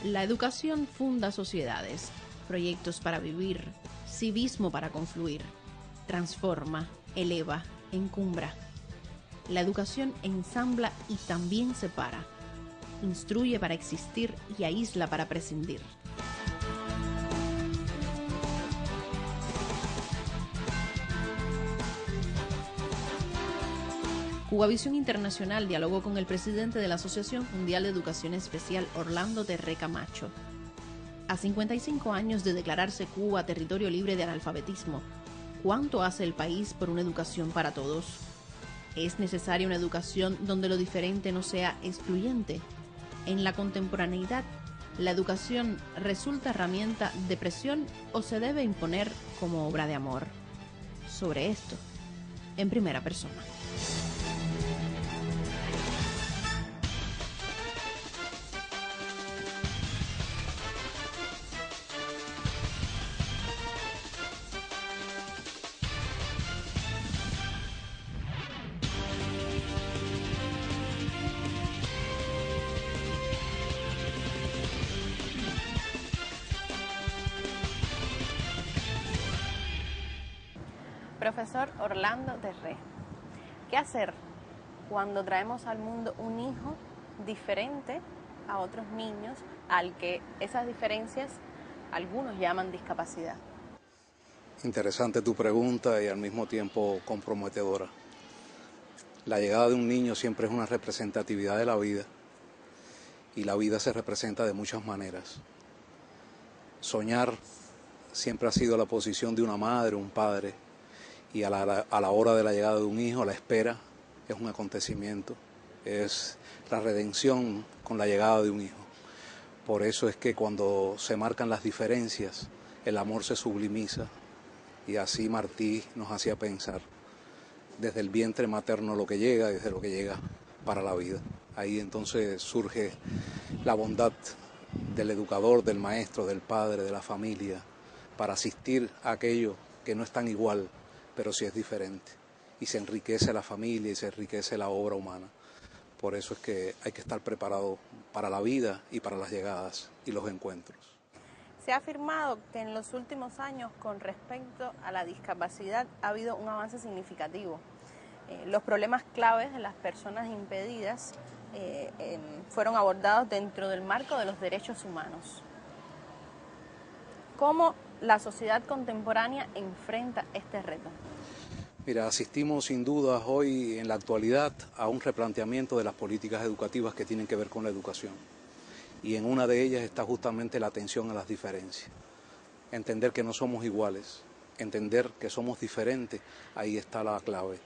La educación funda sociedades, proyectos para vivir, civismo para confluir, transforma, eleva, encumbra. La educación ensambla y también separa, instruye para existir y aísla para prescindir. Cubavisión Internacional dialogó con el presidente de la Asociación Mundial de Educación Especial, Orlando Terré Camacho. A 55 años de declararse Cuba territorio libre de analfabetismo, ¿cuánto hace el país por una educación para todos? ¿Es necesaria una educación donde lo diferente no sea excluyente? En la contemporaneidad, ¿la educación resulta herramienta de presión o se debe imponer como obra de amor? Sobre esto, en primera persona. Profesor Orlando Terré, ¿qué hacer cuando traemos al mundo un hijo diferente a otros niños, al que esas diferencias algunos llaman discapacidad? Interesante tu pregunta y al mismo tiempo comprometedora. La llegada de un niño siempre es una representatividad de la vida y la vida se representa de muchas maneras. Soñar siempre ha sido la posición de una madre, un padre, y a la hora de la llegada de un hijo, la espera es un acontecimiento, es la redención con la llegada de un hijo. Por eso es que cuando se marcan las diferencias, el amor se sublimiza, y así Martí nos hacía pensar, desde el vientre materno lo que llega, desde lo que llega para la vida. Ahí entonces surge la bondad del educador, del maestro, del padre, de la familia, para asistir a aquello que no es tan igual, pero sí es diferente. Y se enriquece la familia y se enriquece la obra humana. Por eso es que hay que estar preparado para la vida y para las llegadas y los encuentros. Se ha afirmado que en los últimos años, con respecto a la discapacidad, ha habido un avance significativo. Los problemas claves de las personas impedidas fueron abordados dentro del marco de los derechos humanos. ¿Cómo la sociedad contemporánea enfrenta este reto? Mira, asistimos sin duda hoy en la actualidad a un replanteamiento de las políticas educativas que tienen que ver con la educación. Y en una de ellas está justamente la atención a las diferencias. Entender que no somos iguales, entender que somos diferentes, ahí está la clave.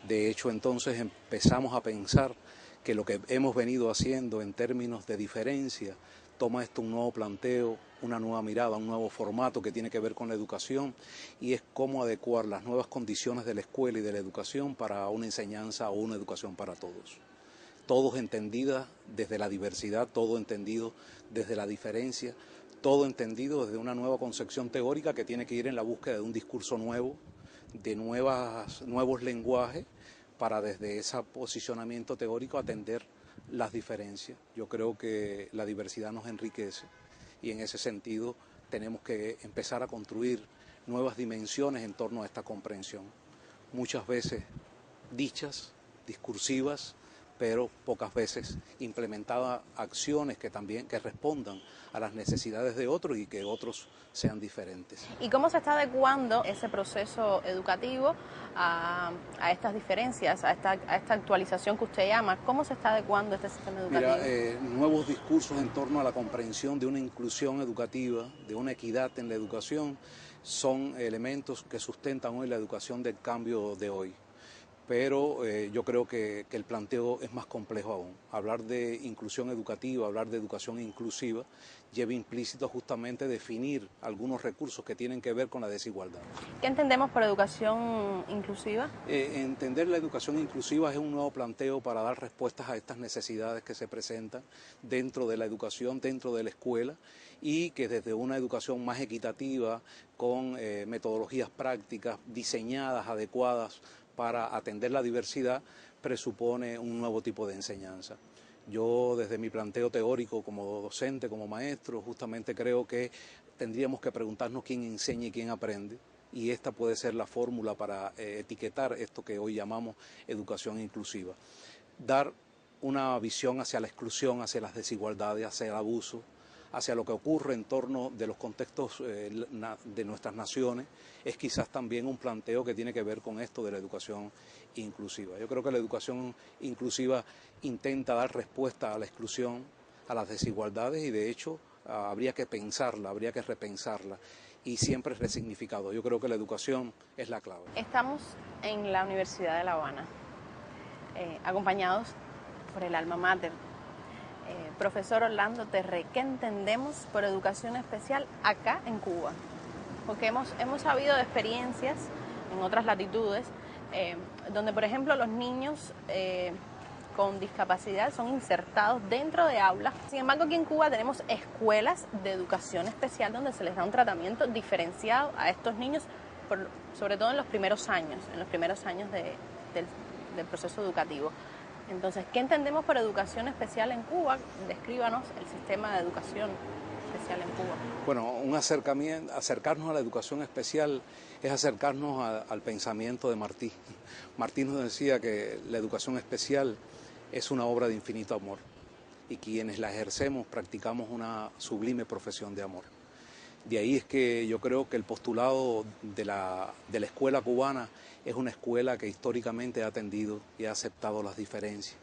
De hecho, entonces empezamos a pensar que lo que hemos venido haciendo en términos de diferencia toma esto un nuevo planteo, una nueva mirada, un nuevo formato que tiene que ver con la educación y es cómo adecuar las nuevas condiciones de la escuela y de la educación para una enseñanza o una educación para todos. Todos entendidas desde la diversidad, todo entendido desde la diferencia, todo entendido desde una nueva concepción teórica que tiene que ir en la búsqueda de un discurso nuevo, de nuevos lenguajes para desde ese posicionamiento teórico atender las diferencias. Yo creo que la diversidad nos enriquece y en ese sentido tenemos que empezar a construir nuevas dimensiones en torno a esta comprensión. Muchas veces dichas, discursivas, pero pocas veces implementadas acciones que respondan a las necesidades de otros y que otros sean diferentes. ¿Y cómo se está adecuando ese proceso educativo a estas diferencias, a esta actualización que usted llama? ¿Cómo se está adecuando este sistema educativo? Mira, nuevos discursos en torno a la comprensión de una inclusión educativa, de una equidad en la educación, son elementos que sustentan hoy la educación del cambio de hoy. Pero yo creo que el planteo es más complejo aún. Hablar de inclusión educativa, hablar de educación inclusiva, lleva implícito justamente definir algunos recursos que tienen que ver con la desigualdad. ¿Qué entendemos por educación inclusiva? Entender la educación inclusiva es un nuevo planteo para dar respuestas a estas necesidades que se presentan dentro de la educación, dentro de la escuela, y que desde una educación más equitativa, con metodologías prácticas diseñadas, adecuadas, para atender la diversidad, presupone un nuevo tipo de enseñanza. Yo desde mi planteo teórico como docente, como maestro, justamente creo que tendríamos que preguntarnos quién enseña y quién aprende, y esta puede ser la fórmula para etiquetar esto que hoy llamamos educación inclusiva. Dar una visión hacia la exclusión, hacia las desigualdades, hacia el abuso, hacia lo que ocurre en torno de los contextos de nuestras naciones, es quizás también un planteo que tiene que ver con esto de la educación inclusiva. Yo creo que la educación inclusiva intenta dar respuesta a la exclusión, a las desigualdades, y de hecho habría que pensarla, habría que repensarla, y siempre es resignificado. Yo creo que la educación es la clave. Estamos en la Universidad de La Habana, acompañados por el alma mater. Profesor Orlando Terré, ¿qué entendemos por educación especial acá en Cuba? Porque hemos sabido de experiencias en otras latitudes, donde por ejemplo los niños con discapacidad son insertados dentro de aulas. Sin embargo, aquí en Cuba tenemos escuelas de educación especial donde se les da un tratamiento diferenciado a estos niños, sobre todo en los primeros años, del proceso educativo. Entonces, ¿qué entendemos por educación especial en Cuba? Descríbanos el sistema de educación especial en Cuba. Bueno, acercarnos a la educación especial es acercarnos al pensamiento de Martí. Martí nos decía que la educación especial es una obra de infinito amor, y quienes la ejercemos practicamos una sublime profesión de amor. De ahí es que yo creo que el postulado de la escuela cubana es una escuela que históricamente ha atendido y ha aceptado las diferencias.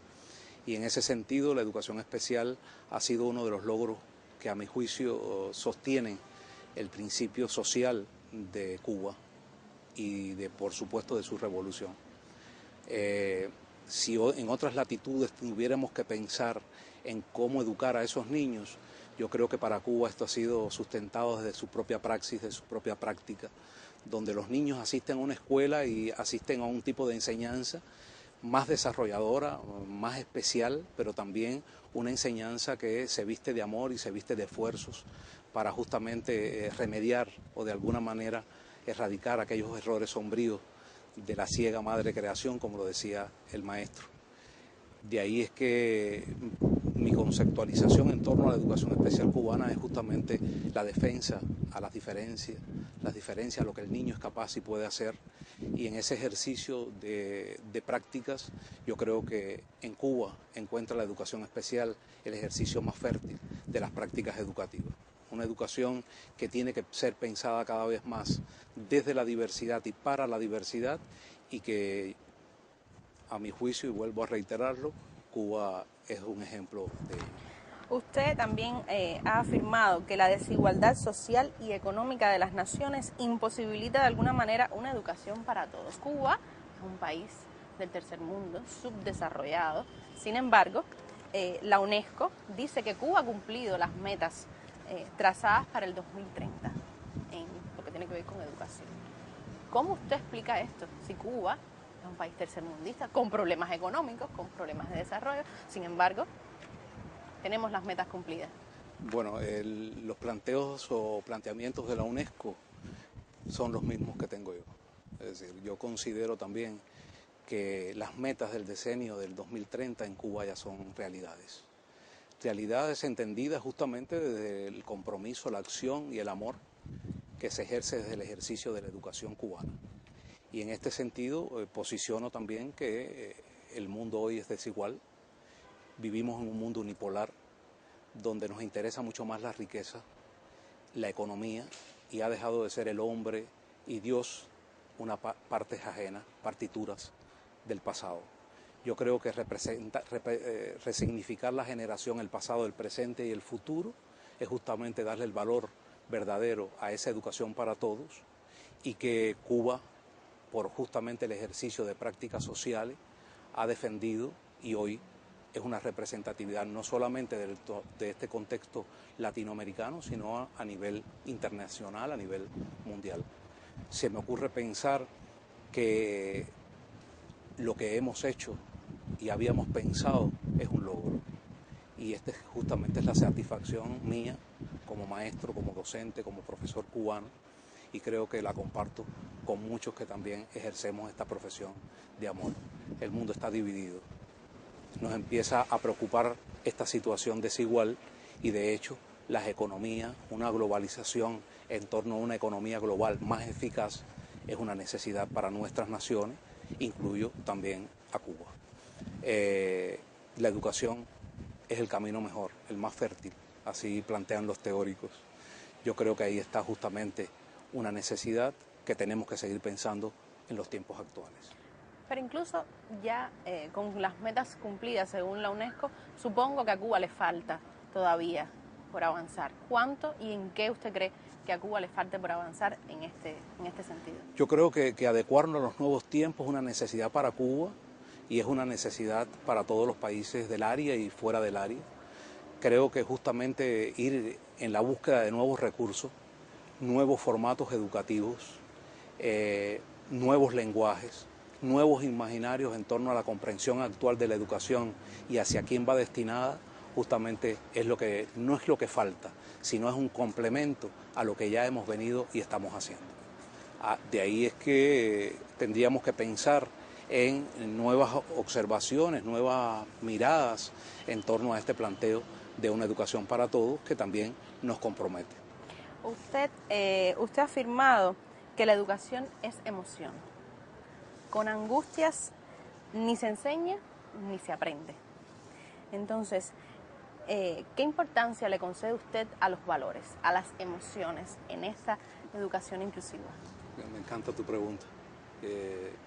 Y en ese sentido la educación especial ha sido uno de los logros que a mi juicio sostienen el principio social de Cuba y por supuesto de su revolución. Si en otras latitudes tuviéramos que pensar en cómo educar a esos niños, yo creo que para Cuba esto ha sido sustentado desde su propia praxis, de su propia práctica, donde los niños asisten a una escuela y asisten a un tipo de enseñanza más desarrolladora, más especial, pero también una enseñanza que se viste de amor y se viste de esfuerzos para justamente remediar o de alguna manera erradicar aquellos errores sombríos de la ciega madre creación, como lo decía el maestro. De ahí es que mi conceptualización en torno a la educación especial cubana es justamente la defensa a las diferencias, a lo que el niño es capaz y puede hacer. Y en ese ejercicio de prácticas, yo creo que en Cuba encuentra la educación especial el ejercicio más fértil de las prácticas educativas. Una educación que tiene que ser pensada cada vez más desde la diversidad y para la diversidad, y que, a mi juicio, y vuelvo a reiterarlo, Cuba es un ejemplo de ello. Usted también ha afirmado que la desigualdad social y económica de las naciones imposibilita de alguna manera una educación para todos. Cuba es un país del tercer mundo, subdesarrollado. Sin embargo, la UNESCO dice que Cuba ha cumplido las metas trazadas para el 2030 en lo que tiene que ver con educación. ¿Cómo usted explica esto? Si Cuba es un país tercermundista, con problemas económicos, con problemas de desarrollo, sin embargo, tenemos las metas cumplidas. Bueno, los planteos o planteamientos de la UNESCO son los mismos que tengo yo. Es decir, yo considero también que las metas del decenio del 2030 en Cuba ya son realidades. Realidades entendidas justamente desde el compromiso, la acción y el amor que se ejerce desde el ejercicio de la educación cubana. Y en este sentido posiciono también que el mundo hoy es desigual. Vivimos en un mundo unipolar donde nos interesa mucho más la riqueza, la economía, y ha dejado de ser el hombre y Dios una parte ajena, partituras del pasado. Yo creo que resignificar la generación, el pasado, el presente y el futuro es justamente darle el valor verdadero a esa educación para todos, y que Cuba, por justamente el ejercicio de prácticas sociales, ha defendido y hoy es una representatividad no solamente de este contexto latinoamericano, sino a nivel internacional, a nivel mundial. Se me ocurre pensar que lo que hemos hecho y habíamos pensado es un logro. Y justamente es la satisfacción mía como maestro, como docente, como profesor cubano, y creo que la comparto con muchos que también ejercemos esta profesión de amor. El mundo está dividido. nos empieza a preocupar esta situación desigual y de hecho las economías, una globalización en torno a una economía global más eficaz es una necesidad para nuestras naciones, incluyo también a Cuba. La educación es el camino mejor, el más fértil, así plantean los teóricos. Yo creo que ahí está justamente una necesidad que tenemos que seguir pensando en los tiempos actuales. Pero incluso ya con las metas cumplidas según la UNESCO, supongo que a Cuba le falta todavía por avanzar. ¿Cuánto y en qué usted cree que a Cuba le falte por avanzar en este sentido? Yo creo que adecuarnos a los nuevos tiempos es una necesidad para Cuba y es una necesidad para todos los países del área y fuera del área. Creo que justamente ir en la búsqueda de nuevos recursos, nuevos formatos educativos, nuevos lenguajes, nuevos imaginarios en torno a la comprensión actual de la educación y hacia quién va destinada, justamente no es lo que falta, sino es un complemento a lo que ya hemos venido y estamos haciendo. De ahí es que tendríamos que pensar en nuevas observaciones, nuevas miradas en torno a este planteo de una educación para todos que también nos compromete. Usted ha afirmado que la educación es emoción. Con angustias ni se enseña ni se aprende. Entonces, ¿qué importancia le concede usted a los valores, a las emociones en esta educación inclusiva? Me encanta tu pregunta.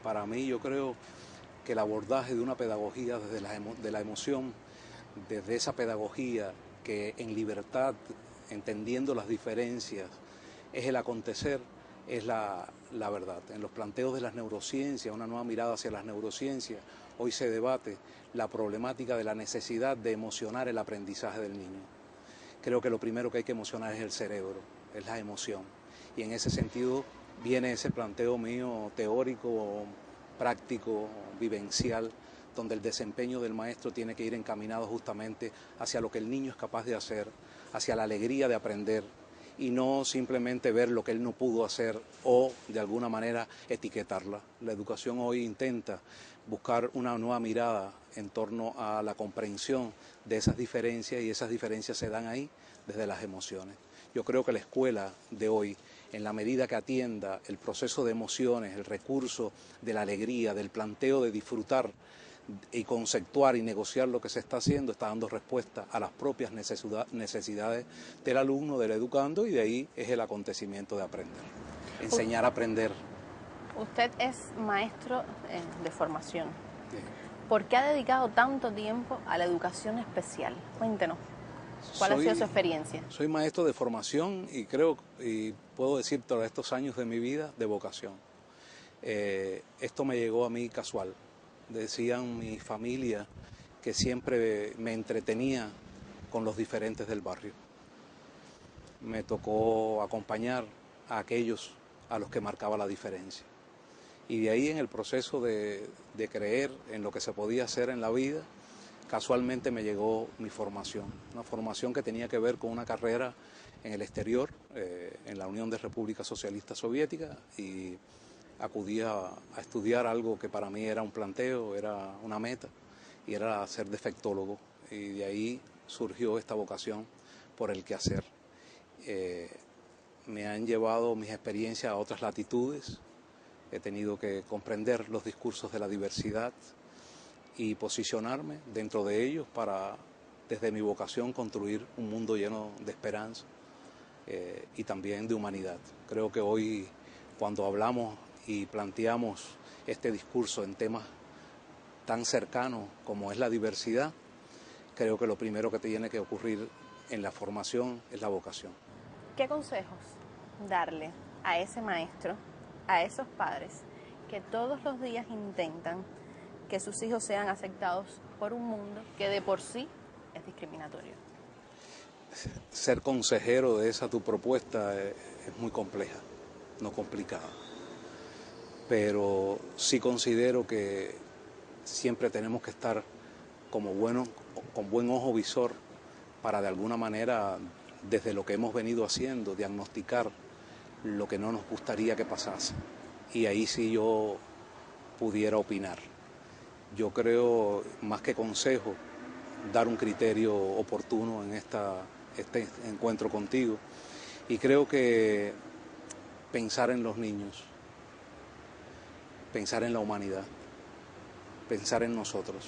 Para mí yo creo que el abordaje de una pedagogía desde de la emoción, desde esa pedagogía que en libertad, entendiendo las diferencias, es el acontecer, es la verdad. En los planteos de las neurociencias, una nueva mirada hacia las neurociencias, hoy se debate la problemática de la necesidad de emocionar el aprendizaje del niño. Creo que lo primero que hay que emocionar es el cerebro, es la emoción. Y en ese sentido viene ese planteo mío teórico, práctico, vivencial, donde el desempeño del maestro tiene que ir encaminado justamente hacia lo que el niño es capaz de hacer, hacia la alegría de aprender y no simplemente ver lo que él no pudo hacer o de alguna manera etiquetarla. La educación hoy intenta buscar una nueva mirada en torno a la comprensión de esas diferencias y esas diferencias se dan ahí desde las emociones. Yo creo que la escuela de hoy, en la medida que atienda el proceso de emociones, el recurso de la alegría, del planteo de disfrutar y conceptuar y negociar lo que se está haciendo, está dando respuesta a las propias necesidades del alumno, del educando, y de ahí es el acontecimiento de aprender, enseñar a aprender. Usted es maestro de formación. Sí. ¿Por qué ha dedicado tanto tiempo a la educación especial? Cuéntenos. ¿Cuál ha sido su experiencia? Soy maestro de formación y creo, y puedo decir todos estos años de mi vida, de vocación. Esto me llegó a mí casual. Decían mi familia que siempre me entretenía con los diferentes del barrio. Me tocó acompañar a aquellos a los que marcaba la diferencia. Y de ahí en el proceso de creer en lo que se podía hacer en la vida, casualmente me llegó mi formación, una formación que tenía que ver con una carrera en el exterior, en la Unión de Repúblicas Socialistas Soviéticas, y acudí a estudiar algo que para mí era un planteo, era una meta, y era ser defectólogo. Y de ahí surgió esta vocación por el quehacer. Me han llevado mis experiencias a otras latitudes, he tenido que comprender los discursos de la diversidad y posicionarme dentro de ellos para, desde mi vocación, construir un mundo lleno de esperanza y también de humanidad. Creo que hoy, cuando hablamos y planteamos este discurso en temas tan cercanos como es la diversidad, creo que lo primero que tiene que ocurrir en la formación es la vocación. ¿Qué consejos darle a ese maestro, a esos padres que todos los días intentan que sus hijos sean aceptados por un mundo que de por sí es discriminatorio? Ser consejero de esa tu propuesta es muy compleja, no complicada. Pero sí considero que siempre tenemos que estar con buen ojo visor para de alguna manera, desde lo que hemos venido haciendo, diagnosticar lo que no nos gustaría que pasase. Y ahí sí yo pudiera opinar. Yo creo, más que consejo, dar un criterio oportuno en este encuentro contigo. Y creo que pensar en los niños, pensar en la humanidad, pensar en nosotros,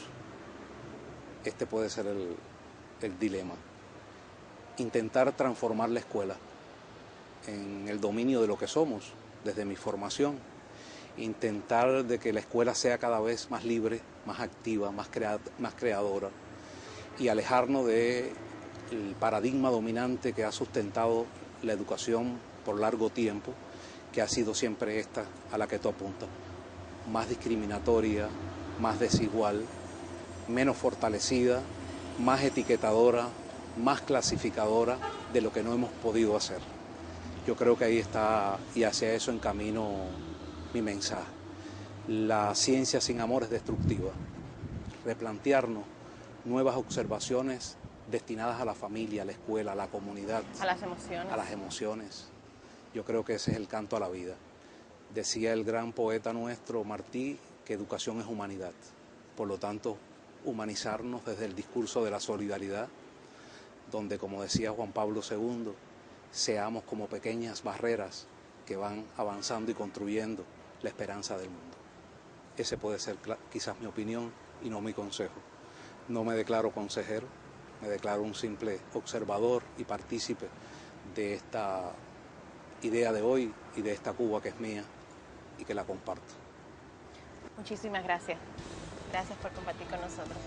este puede ser el dilema. Intentar transformar la escuela en el dominio de lo que somos, desde mi formación. Intentar de que la escuela sea cada vez más libre, más activa, más creadora, y alejarnos del paradigma dominante que ha sustentado la educación por largo tiempo, que ha sido siempre esta a la que tú apuntas: más discriminatoria, más desigual, menos fortalecida, más etiquetadora, más clasificadora de lo que no hemos podido hacer. Yo creo que ahí está, y hacia eso encamino mi mensaje. La ciencia sin amor es destructiva. Replantearnos nuevas observaciones destinadas a la familia, a la escuela, a la comunidad. A las emociones. A las emociones. Yo creo que ese es el canto a la vida. Decía el gran poeta nuestro, Martí, que educación es humanidad. Por lo tanto, humanizarnos desde el discurso de la solidaridad, donde, como decía Juan Pablo II, seamos como pequeñas barreras que van avanzando y construyendo la esperanza del mundo. Ese puede ser quizás mi opinión y no mi consejo. No me declaro consejero, me declaro un simple observador y partícipe de esta idea de hoy y de esta Cuba que es mía y que la comparto. Muchísimas gracias. Gracias por compartir con nosotros.